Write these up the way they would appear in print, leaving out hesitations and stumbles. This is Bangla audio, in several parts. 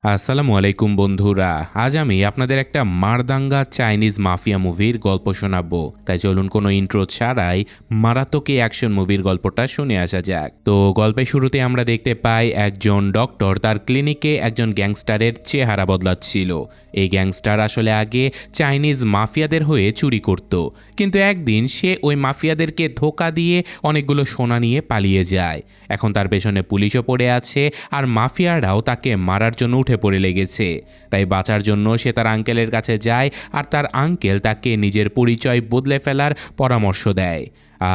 আসসালামু আলাইকুম বন্ধুরা। আজ আমি আপনাদের একটা মারদাঙ্গা চাইনিজ মাফিয়া মুভির গল্প শোনাবো। তাই চলুন কোনো ইন্ট্রো ছাড়াই মারাত্মক এই অ্যাকশন মুভির গল্পটা শুনে আসা যাক। তো গল্পের শুরুতে আমরা দেখতে পাই একজন ডক্টর তার ক্লিনিকে একজন গ্যাংস্টারের চেহারা বদলাচ্ছিল। এই গ্যাংস্টার আসলে আগে চাইনিজ মাফিয়াদের হয়ে চুরি করত, কিন্তু একদিন সে ওই মাফিয়াদেরকে ধোঁকা দিয়ে অনেকগুলো সোনা নিয়ে পালিয়ে যায়। এখন তার পেছনে পুলিশও পড়ে আছে, আর মাফিয়ারাও তাকে মারার জন্য উঠে পড়ে লেগেছে। তাই বাঁচার জন্য সে তার আঙ্কেলের কাছে যায়, আর তার আঙ্কেল তাকে নিজের পরিচয় বদলে ফেলার পরামর্শ দেয়।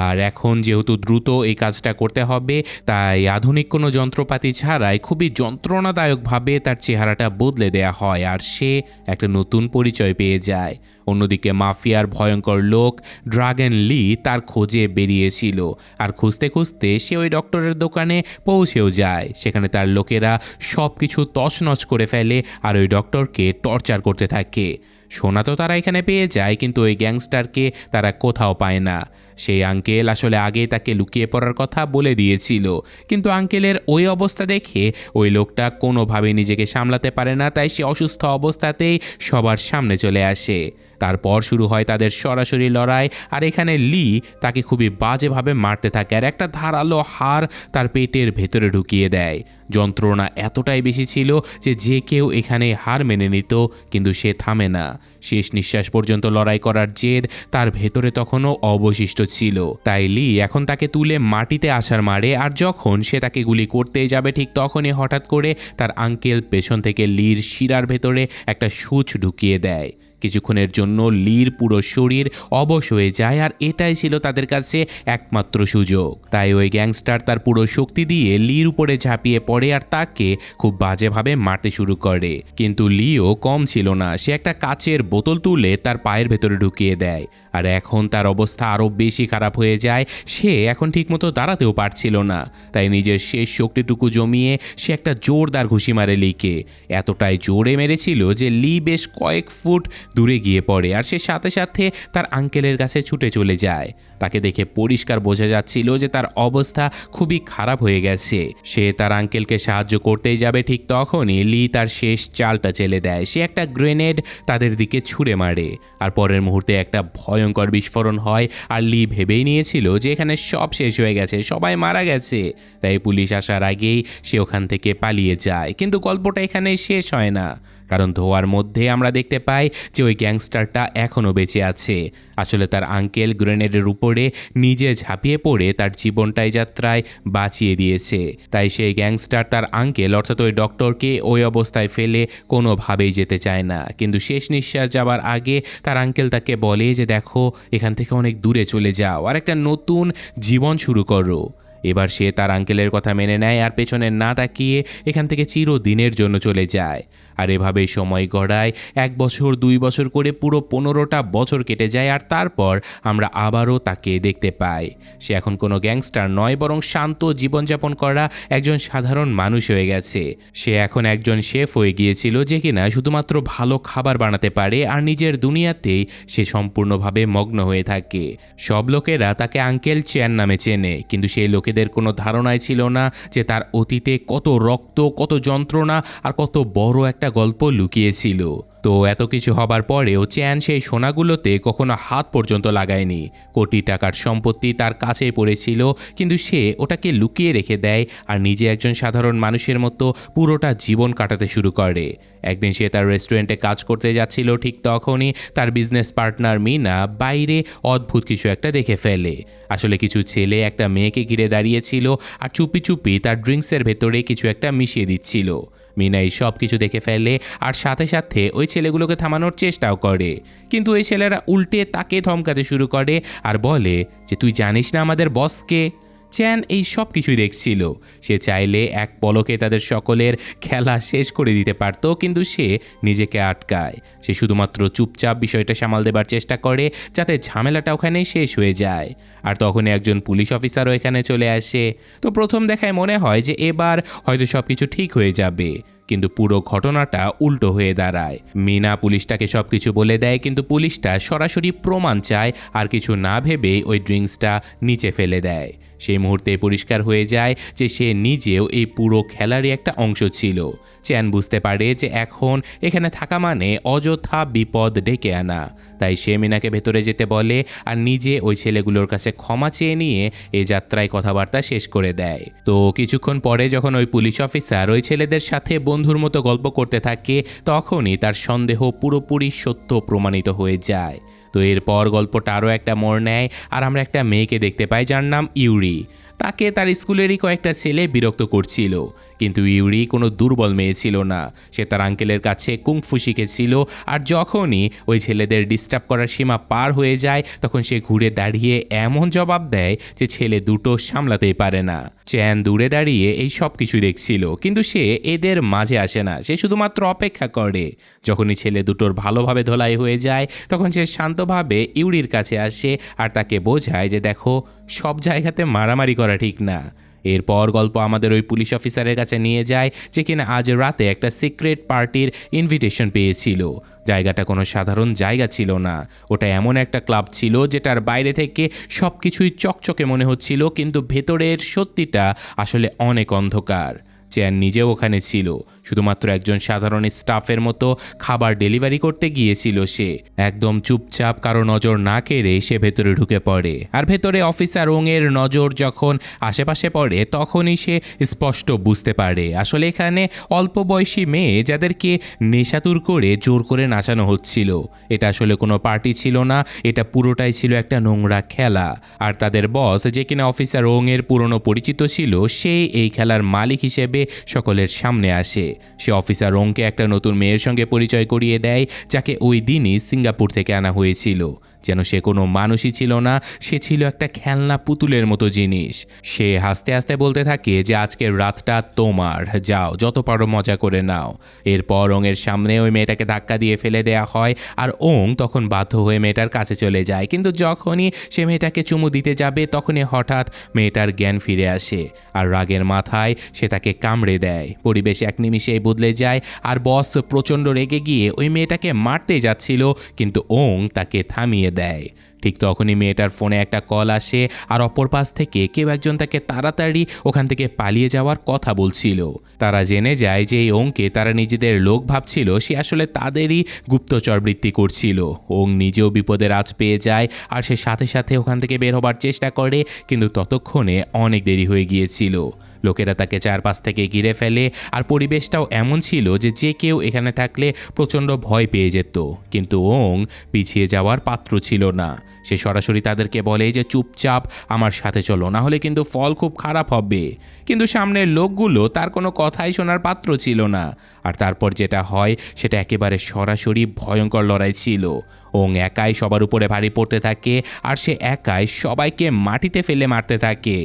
আর এখন যেহেতু দ্রুত এই কাজটা করতে হবে, তাই আধুনিক কোনো যন্ত্রপাতি ছাড়াই খুবই যন্ত্রণাদায়কভাবে তার চেহারাটা বদলে দেয়া হয়, আর সে একটা নতুন পরিচয় পেয়ে যায়। অন্যদিকে মাফিয়ার ভয়ঙ্কর লোক ড্রাগন লি তার খোঁজে বেরিয়েছিল, আর খুঁজতে খুঁজতে সে ওই ডক্টরের দোকানে পৌঁছেও যায়। সেখানে তার লোকেরা সব কিছু তছনছ করে ফেলে আর ওই ডক্টরকে টর্চার করতে থাকে। সোনা তো তারা এখানে পেয়ে যায়, কিন্তু ওই গ্যাংস্টারকে তারা কোথাও পায় না। সেই আঙ্কেল আসলে আগেই তাকে লুকিয়ে পড়ার কথা বলে দিয়েছিল, কিন্তু আঙ্কেলের ওই অবস্থা দেখে ওই লোকটা কোনোভাবে নিজেকে সামলাতে পারে না, তাই সে অসুস্থ অবস্থাতেই সবার সামনে চলে আসে। তারপর শুরু হয় তাদের সরাসরি লড়াই, আর এখানে লি তাকে খুবই বাজেভাবে মারতে থাকে আর একটা ধারালো হাড় তার পেটের ভেতরে ঢুকিয়ে দেয়। যন্ত্রণা এতটাই বেশি ছিল যে যে কেউ এখানে হার মেনে নিত, কিন্তু সে থামে না। শেষ নিঃশ্বাস পর্যন্ত লড়াই করার জেদ তার ভেতরে তখনও অবশিষ্ট ছিল। তাই লি এখন তাকে তুলে মাটিতে আছাড় মারে, আর যখন সে তাকে গুলি করতে যাবে ঠিক তখনই হঠাৎ করে তার আঙ্কেল পেছন থেকে লির শিরার ভেতরে একটা সূচ ঢুকিয়ে দেয়। কিছুক্ষণের জন্য লির পুরো শরীর অবশ হয়ে যায়, আর এটাই ছিল তাদের কাছে একমাত্র সুযোগ। তাই ওই গ্যাংস্টার তার পুরো শক্তি দিয়ে লির উপরে ঝাঁপিয়ে পড়ে আর তাকে খুব বাজেভাবে মারতে শুরু করে। কিন্তু লিও কম ছিল না, সে একটা কাচের বোতল তুলে তার পায়ের ভেতরে ঢুকিয়ে দেয়, আর এখন তার অবস্থা আরও বেশি খারাপ হয়ে যায়। সে এখন ঠিকমতো দাঁড়াতেও পারছিল না, তাই নিজের শেষ শক্তিটুকু জমিয়ে সে একটা জোরদার ঘুষি মারে লিকে। এতটাই জোরে মেরেছিল যে লি বেশ কয়েক ফুট দূরে গিয়ে পড়ে, আর সে সাথে সাথে তার আঙ্কেলের কাছে ছুটে চলে যায়। তাকে দেখে পরিষ্কার বোঝা যাচ্ছিল যে তার অবস্থা খুবই খারাপ হয়ে গেছে। সে তার আঙ্কেলকে সাহায্য করতেই যাবে ঠিক তখনই লি তার শেষ চালটা চেলে দেয়। সে একটা গ্রেনেড তাদের দিকে ছুঁড়ে মারে, আর পরের মুহূর্তে একটা ভয়ঙ্কর বিস্ফোরণ হয়। আর লি ভেবেই নিয়েছিল যে এখানে সব শেষ হয়ে গেছে, সবাই মারা গেছে। তাই পুলিশ আসার আগেই সে ওখান থেকে পালিয়ে যায়। কিন্তু গল্পটা এখানে শেষ হয় না, কারণ ধোয়ার মধ্যে আমরা দেখতে পাই যে ওই গ্যাংস্টারটা এখনও বেঁচে আছে। আসলে তার আঙ্কেল গ্রেনেডের উপরে নিজে ঝাঁপিয়ে পড়ে তার জীবনটাই যাত্রায় বাঁচিয়ে দিয়েছে। তাই সেই গ্যাংস্টার তার আঙ্কেল অর্থাৎ ওই ডক্টরকে ওই অবস্থায় ফেলে কোনোভাবেই যেতে চায় না। কিন্তু শেষ নিঃশ্বাস যাবার আগে তার আঙ্কেল তাকে বলে যে দেখো, এখান থেকে অনেক দূরে চলে যাও আর একটা নতুন জীবন শুরু করো। এবার সে তার আঙ্কেলের কথা মেনে নেয় আর পেছনে না তাকিয়ে এখান থেকে চিরদিনের জন্য চলে যায়। আর এভাবেই সময় গড়ায় 1 বছর 2 বছর করে পুরো 15টা বছর কেটে যায়, আর তারপর আমরা আবারও তাকে দেখতে পাই। সে এখন কোনো গ্যাংস্টার নয়, বরং শান্ত জীবনযাপন করা একজন সাধারণ মানুষ হয়ে গেছে। সে এখন একজন শেফ হয়ে গিয়েছিল যে কিনা শুধুমাত্র ভালো খাবার বানাতে পারে, আর নিজের দুনিয়াতেই সে সম্পূর্ণভাবে মগ্ন হয়ে থাকে। সব লোকেরা তাকে আঙ্কেল চ্যান নামে চেনে, কিন্তু সেই লোকেদের কোনো ধারণাই ছিল না যে তার অতীতে কত রক্ত, কত যন্ত্রণা আর কত বড় একটা গল্প লুকিয়েছিল। তো এত কিছু হবার পরেও চ্যান সেই সোনাগুলোতে কখনো হাত পর্যন্ত লাগায়নি। কোটি টাকার সম্পত্তি তার কাছেই পড়েছিল, কিন্তু সে ওটাকে লুকিয়ে রেখে দেয় আর নিজে একজন সাধারণ মানুষের মতো পুরোটা জীবন কাটাতে শুরু করে। একদিন সে তার রেস্টুরেন্টে কাজ করতে যাচ্ছিল, ঠিক তখনই তার বিজনেস পার্টনার মিনা বাইরে অদ্ভুত কিছু একটা দেখে ফেলে। আসলে কিছু ছেলে একটা মেয়েকে ঘিরে দাঁড়িয়েছিল আর চুপি চুপি তার ড্রিঙ্কসের ভেতরে কিছু একটা মিশিয়ে দিচ্ছিল। মিনা এই সব কিছু দেখে ফেলে আর সাথে সাথে ওই ছেলেগুলোকে থামানোর চেষ্টাও করে, কিন্তু ওই ছেলেরা উল্টে তাকে ধমকাতে শুরু করে আর বলে যে তুই জানিস না আমাদের বসকে। চ্যান এই সব কিছুই দেখছিল। সে চাইলে এক পলকে তাদের সকলের খেলা শেষ করে দিতে পারত, কিন্তু সে নিজেকে আটকায়। সে শুধুমাত্র চুপচাপ বিষয়টা সামাল দেবার চেষ্টা করে যাতে ঝামেলাটা ওখানেই শেষ হয়ে যায়। আর তখনই একজন পুলিশ অফিসারও এখানে চলে আসে। তো প্রথম দেখায় মনে হয় যে এবার হয়তো সব কিছু ঠিক হয়ে যাবে, কিন্তু পুরো ঘটনাটা উল্টো হয়ে দাঁড়ায়। মিনা পুলিশটাকে সবকিছু বলে দেয়, কিন্তু পুলিশটা সরাসরি প্রমাণ চায় আর কিছু না ভেবে ওই ড্রিঙ্কসটা নিচে ফেলে দেয়। সেই মুহূর্তে পরিষ্কার হয়ে যায় যে সে নিজেও এই পুরো খেলারই একটা অংশ ছিল। চ্যান বুঝতে পারে যে এখন এখানে থাকা মানে অযথা বিপদ ডেকে আনা, তাই সে মিনাকে ভেতরে যেতে বলে আর নিজে ওই ছেলেগুলোর কাছে ক্ষমা চেয়ে নিয়ে এই যাত্রায় কথাবার্তা শেষ করে দেয়। তো কিছুক্ষণ পরে যখন ওই পুলিশ অফিসার ওই ছেলেদের সাথে বন্ধুর মতো গল্প করতে থাকে, তখনই তার সন্দেহ পুরোপুরি সত্য প্রমাণিত হয়ে যায়। তো এরপর গল্পটা আরও একটা মোড় নেয় আর আমরা একটা মেয়েকে দেখতে পাই যার নাম ইউরি। তাকে তার স্কুলেরই কয়েকটা ছেলে বিরক্ত করছিল, কিন্তু ইউরি কোনো দুর্বল মেয়ে ছিল না। সে তার আঙ্কেলের কাছে কুংফু শিখেছিল, আর যখনই ওই ছেলেদের ডিস্টার্ব করার সীমা পার হয়ে যায় তখন সে ঘুরে দাঁড়িয়ে এমন জবাব দেয় যে ছেলে দুটো সামলাতেই পারে না। চ্যান দূরে দাঁড়িয়ে এই সব কিছু দেখছিল, কিন্তু সে এদের মাঝে আসে না, সে শুধুমাত্র অপেক্ষা করে। যখনই ছেলে দুটোর ভালোভাবে ধোলাই হয়ে যায় তখন সে শান্তভাবে ইউরির কাছে আসে আর তাকে বোঝায় যে দেখো, সব জায়গাতে মারামারি করা ঠিক না। এরপর গল্প আমাদের ওই পুলিশ অফিসারের কাছে নিয়ে যায় যে কিনা আজ রাতে একটা সিক্রেট পার্টির ইনভিটেশন পেয়েছিল। জায়গাটা কোনো সাধারণ জায়গা ছিল না, ওটা এমন একটা ক্লাব ছিল যেটার বাইরে থেকে সব কিছুই চকচকে মনে হচ্ছিল, কিন্তু ভেতরের সত্যিটা আসলে অনেক অন্ধকার। চ্যান নিজেও ওখানে ছিল, শুধুমাত্র একজন সাধারণ স্টাফের মতো খাবার ডেলিভারি করতে গিয়েছিল। সে একদম চুপচাপ, কারো নজর না কেড়ে সে ভেতরে ঢুকে পড়ে। আর ভেতরে অফিসার ওংয়ের নজর যখন আশেপাশে পড়ে তখনই সে স্পষ্ট বুঝতে পারে আসলে এখানে অল্প বয়সী মেয়ে যাদেরকে নেশাতুর করে জোর করে নাচানো হচ্ছিল। এটা আসলে কোনো পার্টি ছিল না, এটা পুরোটাই ছিল একটা নোংরা খেলা। আর তাদের বস, যে কিনা অফিসার ওংয়ের পুরনো পরিচিত ছিল, সে এই খেলার মালিক হিসেবে সকলের সামনে আসে। সে অফিসার ওংকে একটা নতুন মেয়ের সঙ্গে পরিচয় করিয়ে দেয়, যাকে ওই দিনই সিঙ্গাপুর থেকে আনা হয়েছিল। যেন সে কোনো মানুষই ছিল না, সে ছিল একটা খেলনা পুতুলের মতো জিনিস। সে হাসতে হাসতে বলতে থাকে যে আজকের রাতটা তোমার, যাও যত পারো মজা করে নাও। এরপর ওংয়ের সামনে ওই মেয়েটাকে ধাক্কা দিয়ে ফেলে দেয়া হয়, আর ওং তখন বাধ্য হয়ে মেয়েটার কাছে চলে যায়। কিন্তু যখনই সে মেয়েটাকে চুমু দিতে যাবে তখনই হঠাৎ মেয়েটার জ্ঞান ফিরে আসে, আর রাগের মাথায় সে তাকে কামড়ে দেয়। পরিবেশ এক নিমিষেই বদলে যায়, আর বস প্রচণ্ড রেগে গিয়ে ওই মেয়েটাকে মারতে যাচ্ছিল, কিন্তু ওং তাকে থামিয়ে দেয়। ঠিক তখনই মেয়েটার ফোনে একটা কল আসে, আর অপর পাশ থেকে কেউ একজন তাকে তাড়াতাড়ি ওখান থেকে পালিয়ে যাওয়ার কথা বলছিল। তারা জেনে যায় যে এই ওংকে তারা নিজেদের লোক ভাবছিল, সে আসলে তাদেরই গুপ্তচর বৃত্তি করছিল। ওং নিজেও বিপদের আঁচ পেয়ে যায়, আর সে সাথে সাথে ওখান থেকে বের হবার চেষ্টা করে, কিন্তু ততক্ষণে অনেক দেরি হয়ে গিয়েছিল। লোকেরা তাকে চারপাশ থেকে ঘিরে ফেলে, আর পরিবেশটাও এমন ছিল যে যে কেউ এখানে থাকলে প্রচণ্ড ভয় পেয়ে যেত। কিন্তু ওং পিছিয়ে যাওয়ার পাত্র ছিল না। সে সরাসরি তাদেরকে বলে যে চুপচাপ আমার সাথে চলো, না হলে কিন্তু ফল খুব খারাপ হবে। কিন্তু সামনের লোকগুলো তার কোনো কথাই শোনার পাত্র ছিল না। আর তারপর যেটা হয় সেটা একেবারে সরাসরি ভয়ঙ্কর লড়াই ছিল। ওং একাই সবার উপরে ভারী পড়তে থাকে, আর সে একাই সবাইকে মাটিতে ফেলে মারতে থাকে।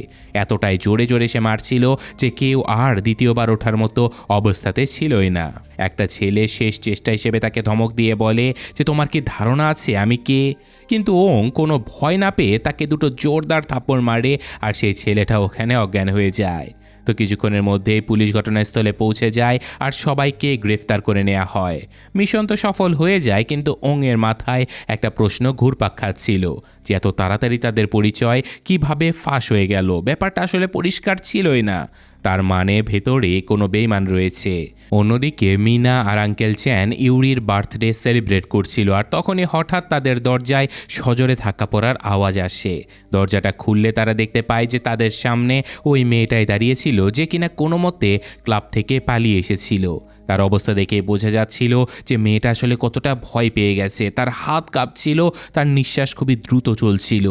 এতটাই জোরে জোরে সে মারছিল যে কেউ আর দ্বিতীয়বার ওঠার মতো অবস্থাতে ছিলই না। একটা ছেলে শেষ চেষ্টা হিসেবে তাকে ধমক দিয়ে বলে যে তোমার কি ধারণা আছে আমি কে? কিন্তু ওং কোনো ভয় না পেয়ে তাকে দুটো জোরদার থাপ্পড় মারে, আর সেই ছেলেটা ওখানে অজ্ঞান হয়ে যায়। তো কিছুক্ষণের মধ্যেই পুলিশ ঘটনাস্থলে পৌঁছে যায় আর সবাইকে গ্রেফতার করে নেওয়া হয়। মিশন তো সফল হয়ে যায়, কিন্তু ওংয়ের মাথায় একটা প্রশ্ন ঘুরপাক খাচ্ছিল যে এত তাড়াতাড়ি তাদের পরিচয় কিভাবে ফাঁস হয়ে গেল। ব্যাপারটা আসলে পরিষ্কার ছিলই না, তার মানে ভেতরে কোনো বেইমান রয়েছে। অন্যদিকে মিনা আর আঙ্কেল চ্যান ইউরির বার্থডে সেলিব্রেট করছিল, আর তখনই হঠাৎ তাদের দরজায় সজোরে ধাক্কা পড়ার আওয়াজ আসে। দরজাটা খুললে তারা দেখতে পায় যে তাদের সামনে ওই মেয়েটাই দাঁড়িয়েছিল যে কিনা কোনো মতে ক্লাব থেকে পালিয়ে এসেছিল। তার অবস্থা দেখে বোঝা যাচ্ছিল যে মেয়েটা আসলে কতটা ভয় পেয়ে গেছে। তার হাত কাঁপছিল, তার নিঃশ্বাস খুবই দ্রুত চলছিল।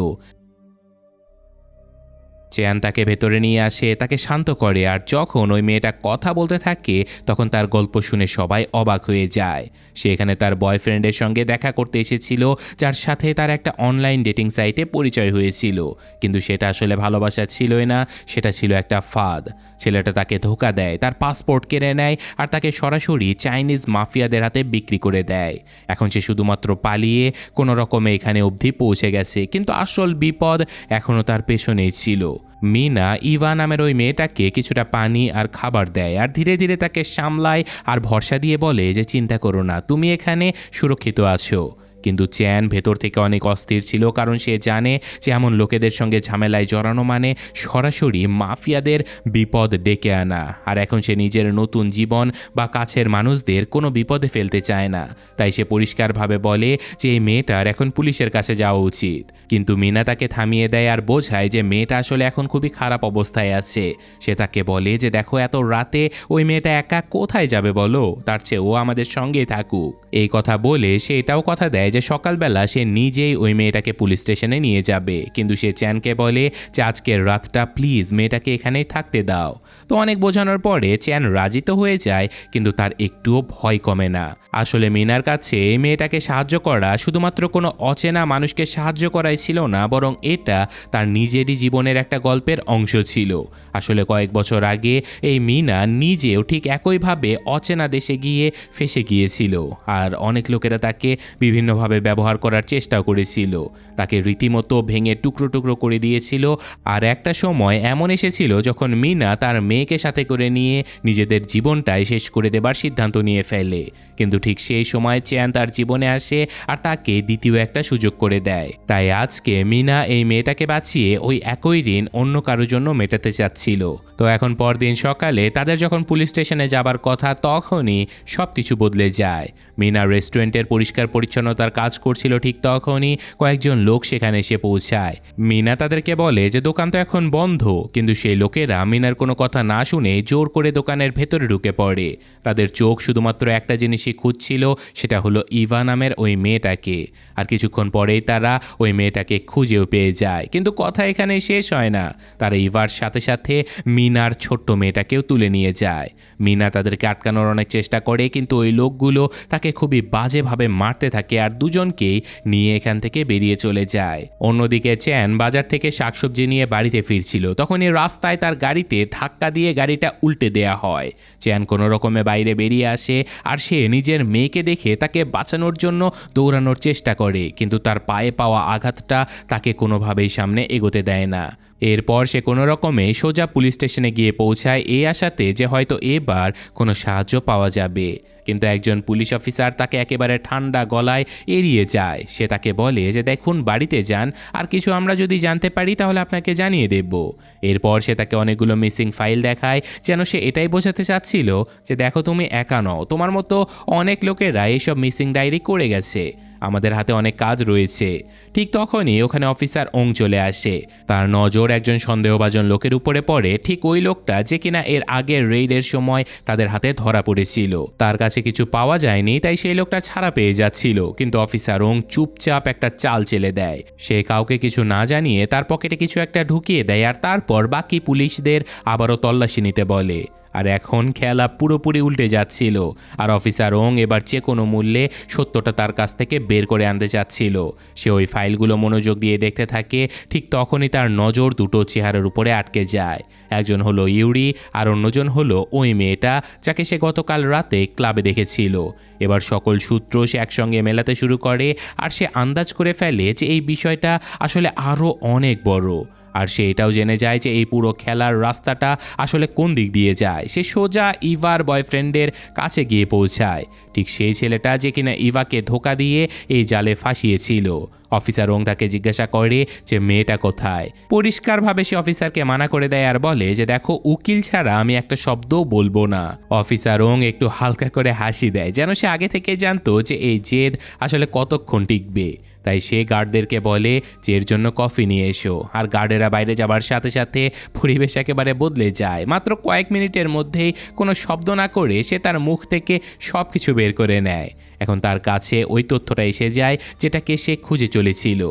চ্যান তাকে ভেতরে নিয়ে আসে, তাকে শান্ত করে, আর যখন ওই মেয়েটা কথা বলতে থাকে তখন তার গল্প শুনে সবাই অবাক হয়ে যায়। সে এখানে তার বয়ফ্রেন্ডের সঙ্গে দেখা করতে এসেছিল, যার সাথে তার একটা অনলাইন ডেটিং সাইটে পরিচয় হয়েছিল। কিন্তু সেটা আসলে ভালোবাসা ছিলই না, সেটা ছিল একটা ফাঁদ। ছেলেটা তাকে ধোঁকা দেয়, তার পাসপোর্ট কেড়ে নেয়, আর তাকে সরাসরি চাইনিজ মাফিয়াদের হাতে বিক্রি করে দেয়। এখন সে শুধুমাত্র পালিয়ে কোনো রকমে এখানে অবধি পৌঁছে গেছে, কিন্তু আসল বিপদ এখনও তার পেছনেই ছিল। মিনা ইভা নামের ওই মেয়েটাকে কিছুটা পানি আর খাবার দেয়, আর ধীরে ধীরে তাকে সামলায় আর ভরসা দিয়ে বলে যে চিন্তা করো না, তুমি এখানে সুরক্ষিত আছো। কিন্তু চ্যান ভেতর থেকে অনেক অস্থির ছিল, কারণ সে জানে যে এমন লোকেদের সঙ্গে ঝামেলায় জড়ানো মানে সরাসরি মাফিয়াদের বিপদ ডেকে আনা। আর এখন সে নিজের নতুন জীবন বা কাছের মানুষদের কোনো বিপদে ফেলতে চায় না। তাই সে পরিষ্কারভাবে বলে যে এই মেয়েটার এখন পুলিশের কাছে যাওয়া উচিত। কিন্তু মিনা তাকে থামিয়ে দেয় আর বোঝায় যে মেয়েটা আসলে এখন খুবই খারাপ অবস্থায় আছে। সে তাকে বলে যে দেখো, এত রাতে ওই মেয়েটা একা কোথায় যাবে বলো, তার চেয়ে ও আমাদের সঙ্গেই থাকুক। এই কথা বলে সে এটাও কথা দেয় যে সকালবেলা সে নিজেই ওই মেয়েটাকে পুলিশ স্টেশনে নিয়ে যাবে। কিন্তু সে চ্যানকে বলে যে আজকের রাতটা প্লিজ মেয়েটাকে এখানেই থাকতে দাও। তো অনেক বোঝানোর পরে চ্যান রাজি তো হয়ে যায়, কিন্তু তার একটুও ভয় কমে না। আসলে মিনার কাছে এই মেয়েটাকে সাহায্য করা শুধুমাত্র কোনো অচেনা মানুষকে সাহায্য করাই ছিল না, বরং এটা তার নিজেরই জীবনের একটা গল্পের অংশ ছিল। আসলে কয়েক বছর আগে এই মিনা নিজেও ঠিক একইভাবে অচেনা দেশে গিয়ে ফেঁসে গিয়েছিল, আর অনেক লোকেরা তাকে বিভিন্নভাবে ব্যবহার করার চেষ্টাও করেছিল। তাকে রীতিমতো ভেঙে টুকরো টুকরো করে দিয়েছিল। আর একটা সময় এমন এসেছিল যখন মিনা তার মেয়েকে সাথে করে নিয়ে নিজেদের জীবনটাই শেষ করে দেবার সিদ্ধান্ত নিয়ে ফেলে। কিন্তু ঠিক সেই সময় চ্যান তার জীবনে আসে আর তাকে দ্বিতীয় একটা সুযোগ করে দেয়। তাই আজকে মিনা এই মেয়েটাকে বাঁচিয়ে ওই একই ঋণ অন্য কারোর জন্য মেটাতে চাচ্ছিল। তো এখন পরদিন সকালে তাদের যখন পুলিশ স্টেশনে যাবার কথা, তখনই সবকিছু বদলে যায়। মিনা রেস্টুরেন্টের পরিষ্কার পরিচ্ছন্নতার কাজ করছিল, ঠিক তখনই কয়েকজন লোক সেখানে এসে পৌঁছায়। মিনা তাদেরকে বলে যে দোকান তো এখন বন্ধ, কিন্তু সেই লোকেরা মিনার কোনো কথা না শুনে জোর করে দোকানের ভেতরে ঢুকে পড়ে। তাদের চোখ শুধুমাত্র একটা জিনিসই খুঁজছিল, সেটা হলো ইভা নামের ওই মেয়েটাকে। আর কিছুক্ষণ পরেই তারা ওই মেয়েটাকে খুঁজেও পেয়ে যায়। কিন্তু কথা এখানে শেষ হয় না, তারা ইভার সাথে সাথে মিনার ছোট্ট মেয়েটাকেও তুলে নিয়ে যায়। মিনা তাদেরকে আটকানোর অনেক চেষ্টা করে, কিন্তু ওই লোকগুলো তাকে খুবই বাজেভাবে মারতে থাকে আর দুজনকেই নিয়ে এখান থেকে বেরিয়ে চলে যায়। অন্যদিকে চ্যান বাজার থেকে শাকসবজি নিয়ে বাড়িতে ফিরছিল, তখনই রাস্তায় তার গাড়িতে ধাক্কা দিয়ে গাড়িটা উল্টে দেয়া হয়। চ্যান কোনো রকমে বাইরে বেরিয়ে আসে আর সে নিজের মেয়েকে দেখে তাকে বাঁচানোর জন্য দৌড়ানোর চেষ্টা করে, কিন্তু তার পায়ে পাওয়া আঘাতটা তাকে কোনোভাবেই সামনে এগোতে দেয় না। এরপর সে কোনো রকমে সোজা পুলিশ স্টেশনে গিয়ে পৌঁছায়, এই আশাতে যে হয়তো এবার কোনো সাহায্য পাওয়া যাবে। কিন্তু একজন পুলিশ অফিসার তাকে একেবারে ঠান্ডা গলায় এড়িয়ে যায়। সে তাকে বলে যে দেখুন, বাড়িতে যান, আর কিছু আমরা যদি জানতে পারি তাহলে আপনাকে জানিয়ে দেব। এরপর সে তাকে অনেকগুলো মিসিং ফাইল দেখায়, যেন সে এটাই বোঝাতে চাচ্ছিল যে দেখো, তুমি একা নও, তোমার মতো অনেক লোকেরা এইসব মিসিং ডায়েরি করে গেছে, আমাদের হাতে অনেক কাজ রয়েছে। ঠিক তখনই ওখানে অফিসার ওং চলে আসে। তার নজর একজন সন্দেহভাজন লোকের উপরে পড়ে, ঠিক ওই লোকটা যে কিনা এর আগের রেইডের সময় তাদের হাতে ধরা পড়েছিল। তার কাছে কিছু পাওয়া যায়নি, তাই সেই লোকটা ছাড়া পেয়ে যাচ্ছিল। কিন্তু অফিসার ওং চুপচাপ একটা চাল চেলে দেয়। সে কাউকে কিছু না জানিয়ে তার পকেটে কিছু একটা ঢুকিয়ে দেয়, আর তারপর বাকি পুলিশদের আবারও তল্লাশি নিতে বলে। আর এখন খেলা পুরোপুরি উল্টে যাচ্ছিল, আর অফিসার ওং এবার যে কোনো মূল্যে সত্যটা তার কাছ থেকে বের করে আনতে চাচ্ছিল। সে ওই ফাইলগুলো মনোযোগ দিয়ে দেখতে থাকে। ঠিক তখনই তার নজর দুটো চেহারার উপরে আটকে যায়। একজন হলো ইউরি আর অন্যজন হলো ওই মেয়েটা যাকে সে গতকাল রাতে ক্লাবে দেখেছিল। এবার সকল সূত্র সে একসঙ্গে মেলাতে শুরু করে, আর সে আন্দাজ করে ফেলে যে এই বিষয়টা আসলে আরও অনেক বড়। আর সে এটাও জেনে যায় যে এই পুরো খেলার রাস্তাটা আসলে কোন দিক দিয়ে যায়। সে সোজা ইভার বয়ফ্রেন্ডের কাছে গিয়ে পৌঁছায়, ঠিক সেই ছেলেটা যে কিনা ইভাকে ধোকা দিয়ে এই জালে ফাঁসিয়েছিল। অফিসার ওং তাকে জিজ্ঞাসা করে যে মেয়েটা কোথায়। পরিষ্কারভাবে সে অফিসারকে মানা করে দেয় আর বলে যে দেখো, উকিল ছাড়া আমি একটা শব্দও বলবো না। অফিসার ওং একটু হালকা করে হাসি দেয়, যেন সে আগে থেকে জানতো যে এই জেদ আসলে কতক্ষণ টিকবে। তাই সে গার্ডদেরকে বলে যে এর জন্য কফি নিয়ে এসো। আর গার্ডেরা বাইরে যাবার সাথে সাথে পরিবেশ একেবারে বদলে যায়। মাত্র কয়েক মিনিটের মধ্যেই কোনো শব্দ না করে সে তার মুখ থেকে সব কিছু বের করে নেয়। এখন তার কাছে ওই তথ্যটা এসে যায় যেটাকে সে খুঁজে চলেছিল।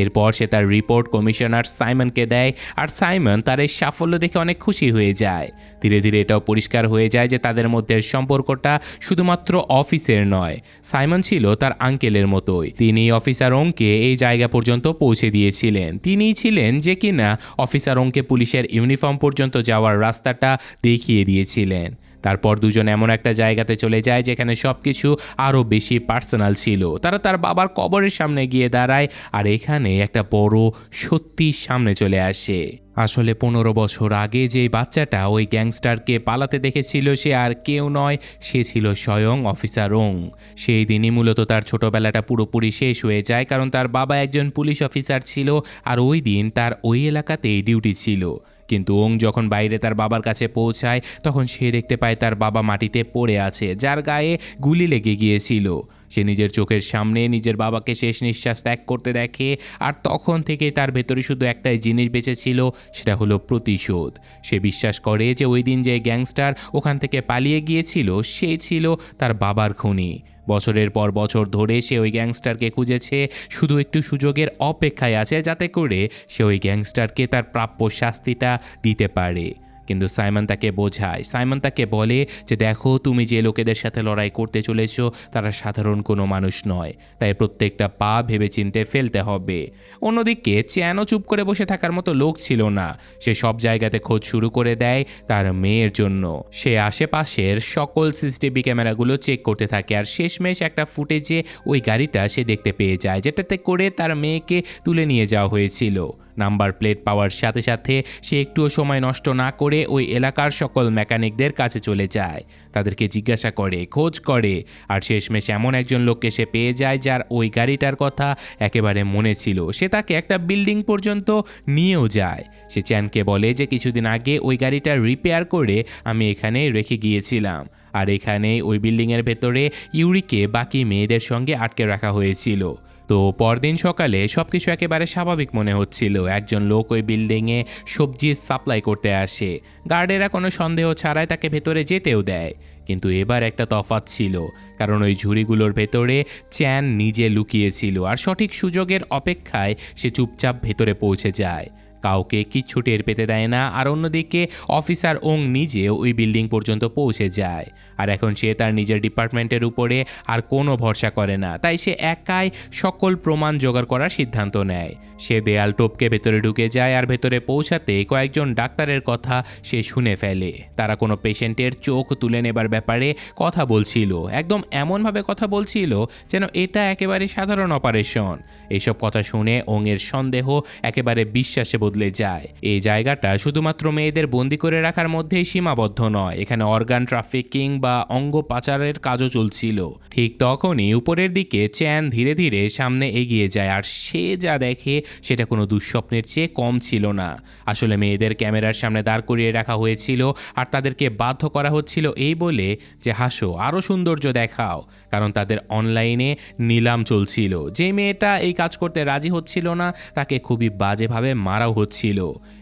এরপর সে তার রিপোর্ট কমিশনার সাইমনকে দেয়, আর সাইমন তার এই সাফল্য দেখে অনেক খুশি হয়ে যায়। ধীরে ধীরে এটাও পরিষ্কার হয়ে যায় যে তাদের মধ্যে সম্পর্কটা শুধুমাত্র অফিসের নয়। সাইমন ছিল তার আঙ্কেলের মতোই। তিনি অফিসার ওংকে এই জায়গা পর্যন্ত পৌঁছে দিয়েছিলেন। তিনিই ছিলেন যে কিনা অফিসার ওংকে পুলিশের ইউনিফর্ম পর্যন্ত যাওয়ার রাস্তাটা দেখিয়ে দিয়েছিলেন। তারপর দুজন এমন একটা জায়গাতে চলে যায় যেখানে সবকিছু আরও বেশি পার্সোনাল ছিল। তারা তার বাবার কবরের সামনে গিয়ে দাঁড়ায়, আর এখানে একটা বড় সত্যি সামনে চলে আসে। আসলে 15 বছর আগে যে বাচ্চাটা ওই গ্যাংস্টারকে পালাতে দেখেছিল সে আর কেউ নয়, সে ছিল স্বয়ং অফিসার ওং। সেই দিনই মূলত তার ছোটবেলাটা পুরোপুরি শেষ হয়ে যায়, কারণ তার বাবা একজন পুলিশ অফিসার ছিল আর ওই দিন তার ওই এলাকাতেই ডিউটি ছিল। কিন্তু ওং যখন বাইরে তার বাবার কাছে পৌঁছায় তখন সে দেখতে পায় তার বাবা মাটিতে পড়ে আছে, যার গায়ে গুলি লেগে গিয়েছিল। সে নিজের চোখের সামনে নিজের বাবাকে শেষ নিঃশ্বাস ত্যাগ করতে দেখে, আর তখন থেকে তার ভেতরে শুধু একটাই জিনিস বেঁচে ছিল, সেটা হলো প্রতিশোধ। সে বিশ্বাস করে যে ওই দিন যে গ্যাংস্টার ওখান থেকে পালিয়ে গিয়েছিল সে ছিল তার বাবার খুনি। বছরের পর বছর ধরে সে ওই গ্যাংস্টারকে খুঁজেছে, শুধু একটু সুযোগের অপেক্ষায় আছে যাতে করে সে ওই গ্যাংস্টারকে তার প্রাপ্য শাস্তিটা দিতে পারে। কিন্তু সাইমন তাকে বোঝায়, সাইমন তাকে বলে যে দেখো, তুমি যে লোকেদের সাথে লড়াই করতে চলেছো তারা সাধারণ কোনো মানুষ নয়, তাই প্রত্যেকটা পা ভেবেচিন্তে ফেলতে হবে। অন্যদিকে চ্যানও চুপ করে বসে থাকার মতো লোক ছিল না। সে সব জায়গাতে খোঁজ শুরু করে দেয় তার মেয়ের জন্য। সে আশেপাশের সকল সিসিটিভি ক্যামেরাগুলো চেক করতে থাকে, আর শেষমেশ একটা ফুটেজে ওই গাড়িটা সে দেখতে পেয়ে যায় যেটাতে করে তার মেয়েকে তুলে নিয়ে যাওয়া হয়েছিল। নাম্বার প্লেট পাওয়ার সাথে সাথে সে একটুও সময় নষ্ট না করে ওই এলাকার সকল মেকানিকদের কাছে চলে যায়, তাদেরকে জিজ্ঞাসা করে, খোঁজ করে, আর শেষমেশ এমন একজন লোককে সে পেয়ে যায় যার ওই গাড়িটার কথা একেবারে মনে ছিল। সে তাকে একটা বিল্ডিং পর্যন্ত নিয়েও যায়। সে চ্যানকে বলে যে কিছুদিন আগে ওই গাড়িটা রিপেয়ার করে আমি এখানে রেখে গিয়েছিলাম, আর এখানে ওই বিল্ডিংয়ের ভেতরে ইউরিকে বাকি মেয়েদের সঙ্গে আটকে রাখা হয়েছিল। তো পরদিন সকালে সবকিছু একেবারে স্বাভাবিক মনে হচ্ছিল। একজন লোক ওই বিল্ডিংয়ে সবজি সাপ্লাই করতে আসে, গার্ডেরা কোনো সন্দেহ ছাড়াই তাকে ভেতরে যেতেও দেয়। কিন্তু এবার একটা তফাৎ ছিল, কারণ ওই ঝুড়িগুলোর ভেতরে চ্যান নিজে লুকিয়েছিল, আর সঠিক সুযোগের অপেক্ষায় সে চুপচাপ ভেতরে পৌঁছে যায়, কাউকে কিচ্ছু টের পেতে দেয় না। আর অন্যদিকে অফিসার ওং নিজেও ওই বিল্ডিং পর্যন্ত পৌঁছে যায়, আর এখন সে তার নিজের ডিপার্টমেন্টের উপরে আর কোনো ভরসা করে না, তাই সে একাই সকল প্রমাণ জোগাড় করার সিদ্ধান্ত নেয়। সে দেয়াল টপকে ভেতরে ঢুকে যায়, আর ভেতরে পৌঁছাতে কয়েকজন ডাক্তারের কথা সে শুনে ফেলে। তারা কোনো পেশেন্টের চোখ তুলে নেবার ব্যাপারে কথা বলছিল, একদম এমনভাবে কথা বলছিল যেন এটা একেবারে সাধারণ অপারেশন। এইসব কথা শুনে ওংয়ের সন্দেহ একেবারে বিশ্বাসে বদলে যায়। এই জায়গাটা শুধুমাত্র মেয়েদের বন্দি করে রাখার মধ্যেই সীমাবদ্ধ নয়, এখানে অর্গান ট্রাফিকিং বা অঙ্গ পাচারের কাজও চলছিল। ঠিক তখনই উপরের দিকে চ্যান ধীরে ধীরে সামনে এগিয়ে যায়, আর সে যা দেখে সেটা কোনো দুঃস্বপ্নের চেয়ে কম ছিল না। আসলে মেয়েদের ক্যামেরার সামনে দাঁড় করিয়ে রাখা হয়েছিল, আর তাদেরকে বাধ্য করা হচ্ছিল এই বলে যে হাসো, আরও সৌন্দর্য দেখাও, কারণ তাদের অনলাইনে নিলাম চলছিল। যে মেয়েটা এই কাজ করতে রাজি হচ্ছিল না তাকে খুবই বাজেভাবে মারাও হচ্ছিল।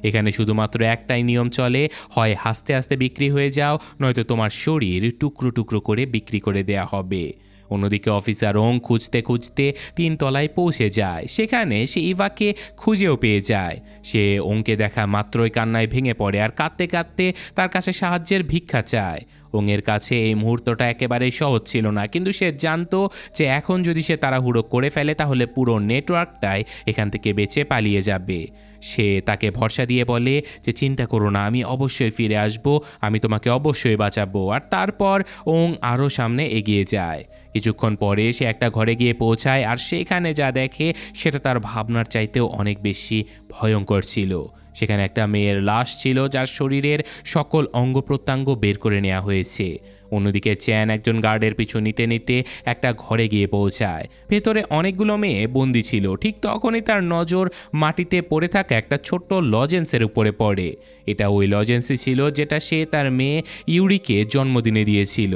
এখানে শুধুমাত্র একটাই নিয়ম চলে, হয় হাসতে হাসতে বিক্রি হয়ে যাও, নয়তো তোমার শরীর টুকরো টুকরো করে বিক্রি করে দেয়া হবে। অন্যদিকে অফিসার ওং খুঁজতে খুঁজতে 3 তলায় পৌঁছে যায়। সেখানে সে ইভাকে খুঁজেও পেয়ে যায়। সে ওংকে দেখা মাত্রই কান্নায় ভেঙে পড়ে, আর কাঁদতে কাঁদতে তার কাছে সাহায্যের ভিক্ষা চায়। ওংয়ের কাছে এই মুহূর্তটা একেবারেই সহজ ছিল না, কিন্তু সে জানতো যে এখন যদি সে তাড়াহুড়ো করে ফেলে তাহলে পুরো নেটওয়ার্কটাই এখান থেকে বেঁচে পালিয়ে যাবে। সে তাকে ভরসা দিয়ে বলে যে চিন্তা করো না, আমি অবশ্যই ফিরে আসব, আমি তোমাকে অবশ্যই বাঁচাবো। আর তারপর ওং আরও সামনে এগিয়ে যায়। কিছুক্ষণ পরে সে একটা ঘরে গিয়ে পৌঁছায়, আর সেখানে যা দেখে সেটা তার ভাবনার চাইতেও অনেক বেশি ভয়ঙ্কর ছিল। সেখানে একটা মেয়ের লাশ ছিল যার শরীরের সকল অঙ্গ প্রত্যঙ্গ বের করে নেওয়া হয়েছে। অন্যদিকে চ্যান একজন গার্ডের পিছু নিতে নিতে একটা ঘরে গিয়ে পৌঁছায়। ভেতরে অনেকগুলো মেয়ে বন্দি ছিল। ঠিক তখনই তার নজর মাটিতে পড়ে থাকা একটা ছোট্ট লজেন্সের উপরে পড়ে। এটা ওই লজেন্সই ছিল যেটা সে তার মেয়ে ইউরিকে জন্মদিনে দিয়েছিল।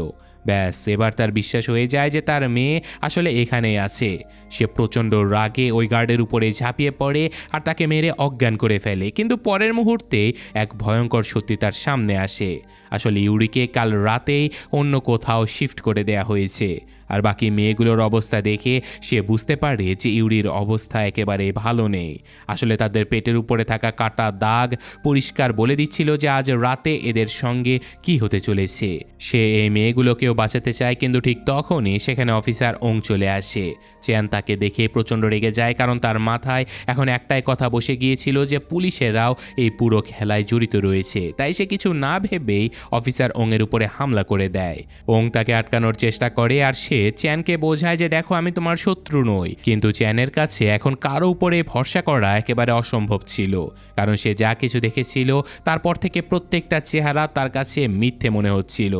ব্যাস, এবার তার বিশ্বাস হয়ে যায় যে তার মেয়ে আসলে এখানেই আছে। সে প্রচণ্ড রাগে ওই গার্ডের উপরে ঝাঁপিয়ে পড়ে আর তাকে মেরে অজ্ঞান করে ফেলে। কিন্তু পরের মুহূর্তে এক ভয়ঙ্কর সত্যি তার সামনে আসে। আসলে ইউরিকে কাল রাতেই অন্য কোথাও শিফট করে দেয়া হয়েছে, আর বাকি মেয়েগুলোর অবস্থা দেখে সে বুঝতে পারে যে ইউরির অবস্থা একেবারে ভালো নেই। আসলে তাদের পেটের উপরে থাকা কাটা দাগ পরিষ্কার বলে দিচ্ছিল যে আজ রাতে এদের সঙ্গে কি হতে চলেছে। সে এই মেয়েগুলোকেও বাঁচাতে চায়, কিন্তু ঠিক তখনই সেখানে অফিসার ওং চলে আসে। চ্যান তাকে দেখে প্রচণ্ড রেগে যায়, কারণ তার মাথায় এখন একটাই কথা বসে গিয়েছিল যে পুলিশেরাও এই পুরো খেলায় জড়িত রয়েছে। তাই সে কিছু না ভেবেই অফিসার ওং এর উপরে হামলা করে দেয়। ওং তাকে আটকানোর চেষ্টা করে আর সে চ্যানকে বোঝায় যে দেখো আমি তোমার শত্রু নই, কিন্তু চ্যানের কাছে এখন কারো উপরে ভরসা করা একেবারে অসম্ভব ছিল, কারণ সে যা কিছু দেখেছিল তারপর থেকে প্রত্যেকটা চেহারা তার কাছে মিথ্যে মনে হচ্ছিল।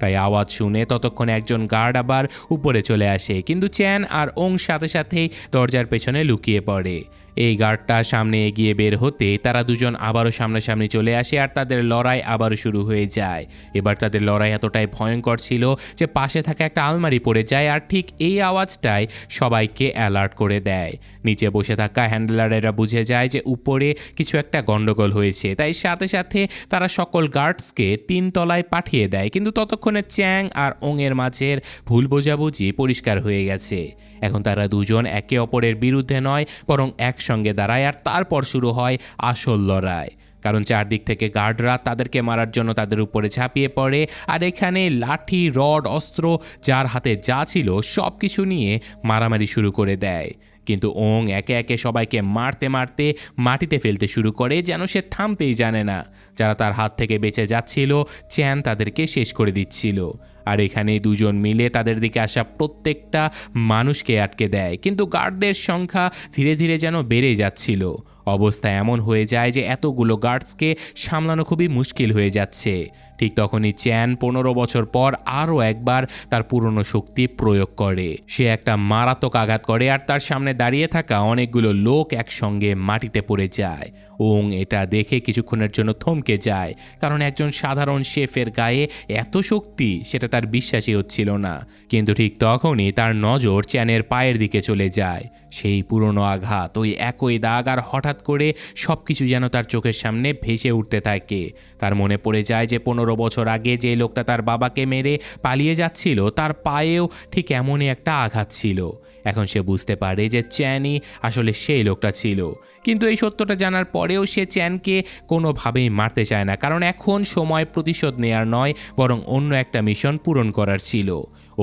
তাই আওয়াজ শুনে ততক্ষণে একজন গার্ড আবার উপরে চলে আসে, কিন্তু চ্যান আর ওং সাথে সাথেই দরজার পেছনে লুকিয়ে পড়ে। এই গার্ডটা সামনে এগিয়ে বের হতে তারা দুজন আবারও সামনাসামনি চলে আসে আর তাদের লড়াই আবারও শুরু হয়ে যায়। এবার তাদের লড়াই এতটাই ভয়ঙ্কর ছিল যে পাশে থাকা একটা আলমারি পড়ে যায়, আর ঠিক এই আওয়াজটাই সবাইকে অ্যালার্ট করে দেয়। নিচে বসে থাকা হ্যান্ডলারেরা বুঝে যায় যে উপরে কিছু একটা গন্ডগোল হয়েছে, তাই সাথে সাথে তারা সকল গার্ডসকে 3 তলায় পাঠিয়ে দেয়। কিন্তু ততক্ষণে চ্যাং আর ওং এর মাঝের ভুল বোঝাবুঝি পরিষ্কার হয়ে গেছে। এখন তারা দুজন একে অপরের বিরুদ্ধে নয় বরং একসঙ্গে দাঁড়ায়, আর তারপর শুরু হয় আসল লড়াই। কারণ চারদিক থেকে গার্ডরা তাদেরকে মারার জন্য তাদের উপরে ঝাঁপিয়ে পড়ে, আর এখানে লাঠি, রড, অস্ত্র যার হাতে যা ছিল সব কিছু নিয়ে মারামারি শুরু করে দেয়। কিন্তু ওং একে একে সবাইকে মারতে মারতে মাটিতে ফেলতে শুরু করে, যেন সে থামতেই জানে না। যারা তার হাত থেকে বেঁচে যাচ্ছিল চ্যান তাদেরকে শেষ করে দিচ্ছিল। আর এখানে দুজন মিলে তাদের দিকে আসা প্রত্যেকটা মানুষকে আটকে দেয়, কিন্তু গার্ডদের সংখ্যা ধীরে ধীরে যেন বেড়ে যাচ্ছিল। অবস্থা এমন হয়ে যায় যে এতগুলো গার্ডসকে সামলানো খুবই মুশকিল হয়ে যাচ্ছে। ঠিক তখনই চ্যান 15 বছর পর আরও একবার তার পুরনো শক্তি প্রয়োগ করে। সে একটা মারাত্মক আঘাত করে আর তার সামনে দাঁড়িয়ে থাকা অনেকগুলো লোক একসঙ্গে মাটিতে পড়ে যায়। ওং এটা দেখে কিছুক্ষণের জন্য থমকে যায়, কারণ একজন সাধারণ শেফের গায়ে এত শক্তি সেটা তার বিশ্বাসই হচ্ছিল না। কিন্তু ঠিক তখনই তার নজর চ্যানের পায়ের দিকে চলে যায়। সেই পুরনো আঘাত, ওই একই দাগ, আর হঠাৎ করে সব কিছু যেন তার চোখের সামনে ভেসে উঠতে থাকে। তার মনে পড়ে যায় যে 15 বছর আগে যে লোকটা তার বাবাকে মেরে পালিয়ে যাচ্ছিল তার পায়েও ঠিক এমনই একটা আঘাত ছিল। এখন সে বুঝতে পারে যে চ্যানই আসলে সেই লোকটা ছিল, কিন্তু এই সত্যটা জানার পরেও সে চ্যানকে কোনোভাবেই মারতে চায় না, কারণ এখন সময় প্রতিশোধ নেয়ার নয় বরং অন্য একটা মিশন পূরণ করার ছিল।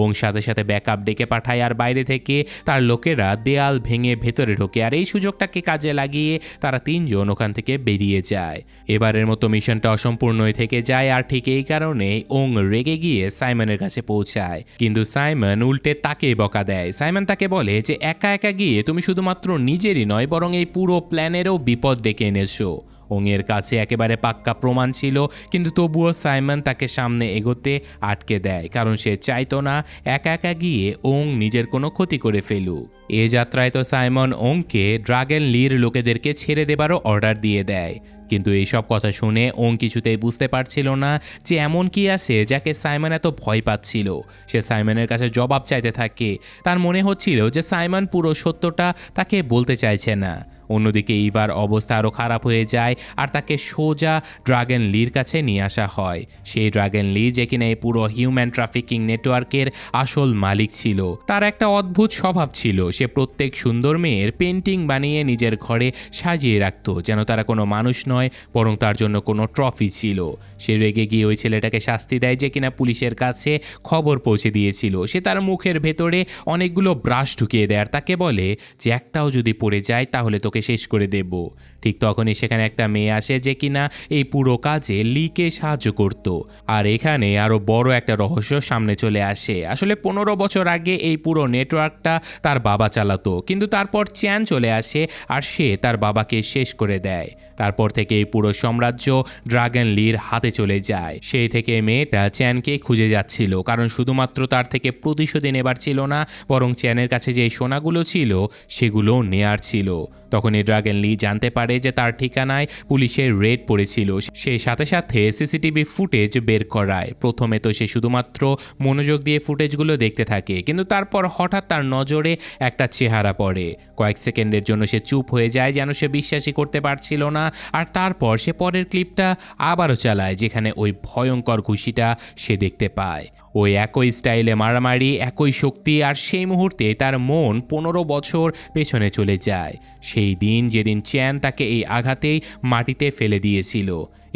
ওং সাথে সাথে ব্যাকআপ ডেকে পাঠায়, আর বাইরে থেকে তার লোকেরা দেয়াল ভেঙে ভেতরে ঢোকে, আর এই সুযোগটাকে কাজে লাগিয়ে তারা 3 জন ওখান থেকে বেরিয়ে যায়। এবারের মতো মিশনটা অসম্পূর্ণই থেকে যায়, আর ঠিক এই কারণে ওং রেগে গিয়ে সাইমনের কাছে পৌঁছায়। কিন্তু সাইমন উল্টে তাকেই বকা দেয়। সাইমন তাকে বলে যে একা একা গিয়ে তুমি শুধুমাত্র নিজেরই নয় বরং এই পুরো প্ল্যানেরও বিপদ ডেকে এনেছো। ওং এর কাছে একেবারে পাক্কা প্রমাণ ছিল, কিন্তু তবুও সাইমন তাকে সামনে এগোতে আটকে দেয়, কারণ সে চাইতো না একা একা গিয়ে ওং নিজের কোনো ক্ষতি করে ফেলুক। এ যাত্রায় তো সাইমন ওংকে ড্রাগন লির লোকেদেরকে ছেড়ে দেবারও অর্ডার দিয়ে দেয়। কিন্তু এইসব কথা শুনে ওং কিছুতেই বুঝতে পারছিল না যে এমন কি আছে যাকে সাইমন এত ভয় পাচ্ছিল। সে সাইমনের কাছে জবাব চাইতে থাকে। তার মনে হচ্ছিল যে সাইমন পুরো সত্যটা তাকে বলতে চাইছে না। অন্যদিকে ইভার অবস্থা আরও খারাপ হয়ে যায়, আর তাকে সোজা ড্রাগন লির কাছে নিয়ে আসা হয়। সেই ড্রাগন লি যে কিনা এই পুরো হিউম্যান ট্রাফিকিং নেটওয়ার্কের আসল মালিক ছিল। তার একটা অদ্ভুত স্বভাব ছিল, সে প্রত্যেক সুন্দর মেয়ের পেন্টিং বানিয়ে নিজের ঘরে সাজিয়ে রাখত, যেন তারা কোনো মানুষ নয় বরং তার জন্য কোনো ট্রফি ছিল। সে রেগে গিয়ে ওই ছেলেটাকে শাস্তি দেয় যে কিনা পুলিশের কাছে খবর পৌঁছে দিয়েছিল। সে তার মুখের ভেতরে অনেকগুলো ব্রাশ ঢুকিয়ে দেয় আর তাকে বলে যে একটাও যদি পড়ে যায় তাহলে তোকে শেষ করে দেব। ঠিক তখনই সেখানে একটা মেয়ে আসে যে কিনা এই পুরো কাজে লিকে সাহায্য করত। আর এখানে আরো বড় একটা রহস্য সামনে চলে আসে। আসলে 15 বছর আগে এই পুরো নেটওয়ার্কটা তার বাবা চালাতো, কিন্তু তারপর চ্যান চলে আসে আর সে তার বাবাকে শেষ করে দেয়। তারপর থেকে এই পুরো সাম্রাজ্য ড্রাগন লির হাতে চলে যায়। সেই থেকে মেয়েটা চ্যানকে খুঁজে যাচ্ছিল, কারণ শুধুমাত্র তার থেকে প্রতিশোধ নেবার ছিল না বরং চ্যানের কাছে যে সোনাগুলো ছিল সেগুলো নেয়ার ছিল। তখন এই ড্রাগন লি জানতে পারে যে তার ঠিকানায় পুলিশের রেড পড়েছিল। সে সাথে সাথে সিসিটিভি ফুটেজ বের করায়। প্রথমে তো সে শুধুমাত্র মনোযোগ দিয়ে ফুটেজগুলো দেখতে থাকে, কিন্তু তারপর হঠাৎ তার নজরে একটা চেহারা পড়ে। কয়েক সেকেন্ডের জন্য সে চুপ হয়ে যায়, যেন সে বিশ্বাসই করতে পারছিল না। আর তারপর সে পরের ক্লিপটা আবারও চালায়, যেখানে ওই ভয়ঙ্কর ঘুষিটা সে দেখতে পায়। ওই একই স্টাইলে মারামারি, একই শক্তি, আর সেই মুহূর্তে তার মন 15 বছর পেছনে চলে যায়, সেই দিন যেদিন চ্যান তাকে এই আঘাতেই মাটিতে ফেলে দিয়েছিল।